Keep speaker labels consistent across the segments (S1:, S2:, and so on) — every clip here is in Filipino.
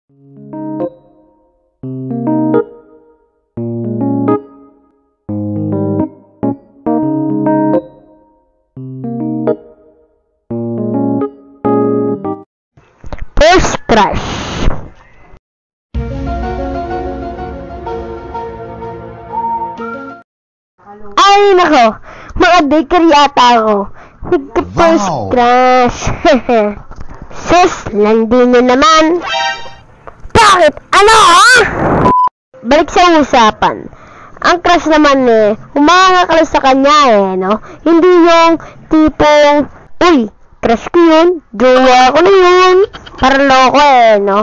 S1: First crush. Ay nako, mga baker yata ako. Nagka-first crush. Sus, landi nyo naman. Bakit? Ano ha? Balik sa usapan. Ang crush naman humanga ka lang sa kanya no? Hindi yung tipong, uy, crush ko yun, jowa ko na yun. Para loko no?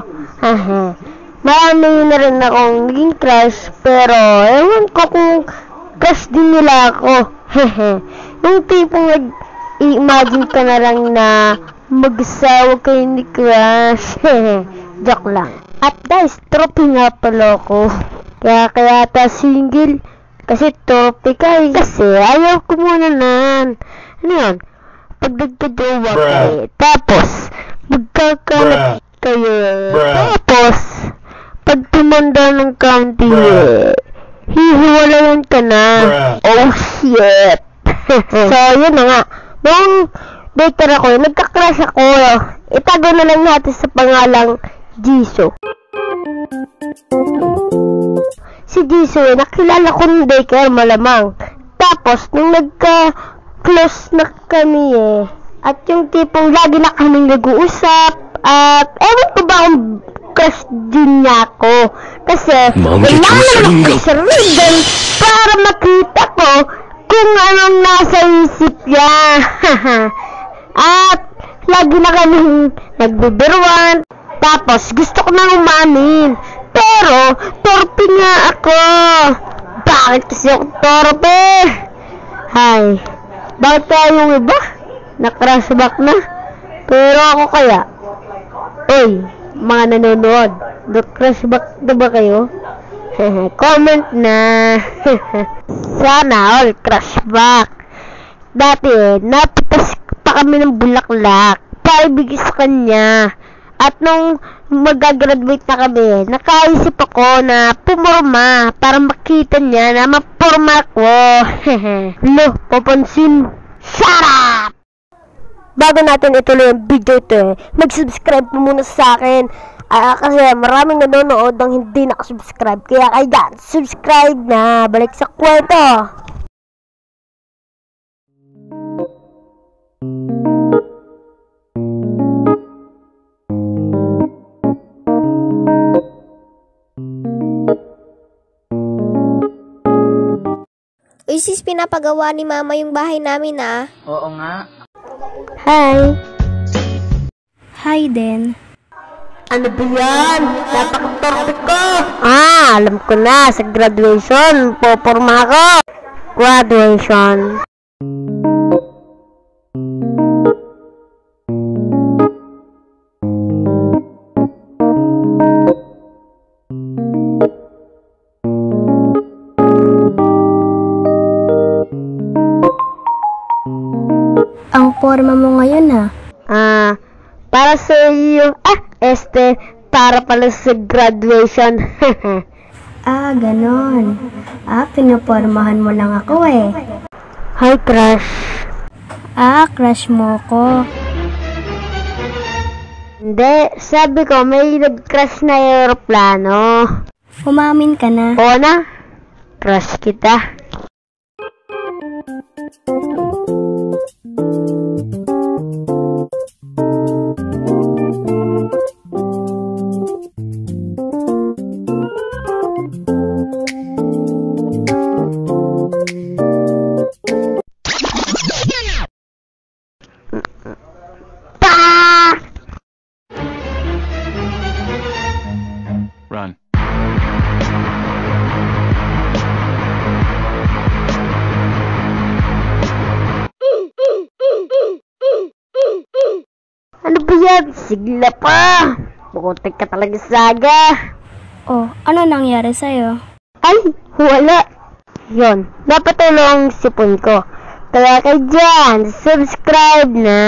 S1: Marami na rin akong naging crush, pero ewan ko kung crush din nila ako. Yung tipong nag-imagine ka na lang na mag-asawa kayo ni crush. Joke lang. At guys, trophy nga pala ako. Kaya single. Kasi trophy ka Kasi ayaw ko muna nan. Ano yun? Pag nagka-jowa kayo, tapos magkakalat kayo. Tapos, pag tumanda ng county hihiwalayan ka na. Oh shit. So, yun na nga. Nung baker ako, nagka-crush ako. Itago na lang natin sa pangalang Jisoo. Si Jisoo, nakilala ko ng baker, malamang. Tapos, nung nagka-close na kami at yung tipong lagi na kaming nag-uusap, at ewan ko ba ang crush din niya ako. Kasi, wala naman ako sa ribbon para makita ko kung anong nasa isip niya. At, lagi na kaming nagbibiruan. Tapos, gusto ko nang umamin. Pero, torpe nga ako. Bakit kasi ako torpe? Hay, bakit kaya yung iba? Na-crush back na. Pero ako kaya, uy, mga nanonood, na-crush back na ba kayo? Comment na. Sana all crush back. Dati, napitas pa kami ng bulaklak para ibigay sa kanya. At nung mag-graduate na kami, nakaisip ako na pumorma para makita niya na maporma ko. Lo, papansin. Shut up! Bago natin ituloy ang video ito mag-subscribe po muna sa akin. Kasi maraming nanonood ang hindi nakasubscribe. Kaya kaya, subscribe na. Balik sa kwento.
S2: Uy sis, pinapagawa ni mama yung bahay namin
S3: Oo nga.
S1: Hi.
S2: Hi din.
S1: Ano ba yan? Napaka-torpe ko. Alam ko na. Sa graduation, poporma ako. Graduation.
S2: Ang forma mo ngayon
S1: para sa iyo, para pala sa graduation.
S2: Ganon. Pinapormahan mo lang ako
S1: Hi, crush.
S2: Crush mo ko.
S1: Hindi, sabi ko may nag-crush na aeroplano.
S2: Umamin ka na.
S1: Oo na, crush kita.
S4: Run.
S1: Ano ba yan? Sigla pa! Bukutik ka talaga, Saga!
S2: Oh, ano nangyari sa'yo?
S1: Ay, wala! Yun, napatulong sipon ko. Kaya kayo dyan, subscribe na!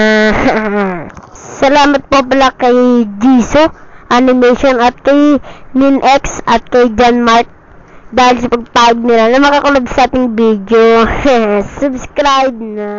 S1: Salamat po pala kay Jisoo Animation at kay NinX at kay John Mark dahil sa pagpahig nila na makakulab sa ating video. Subscribe na!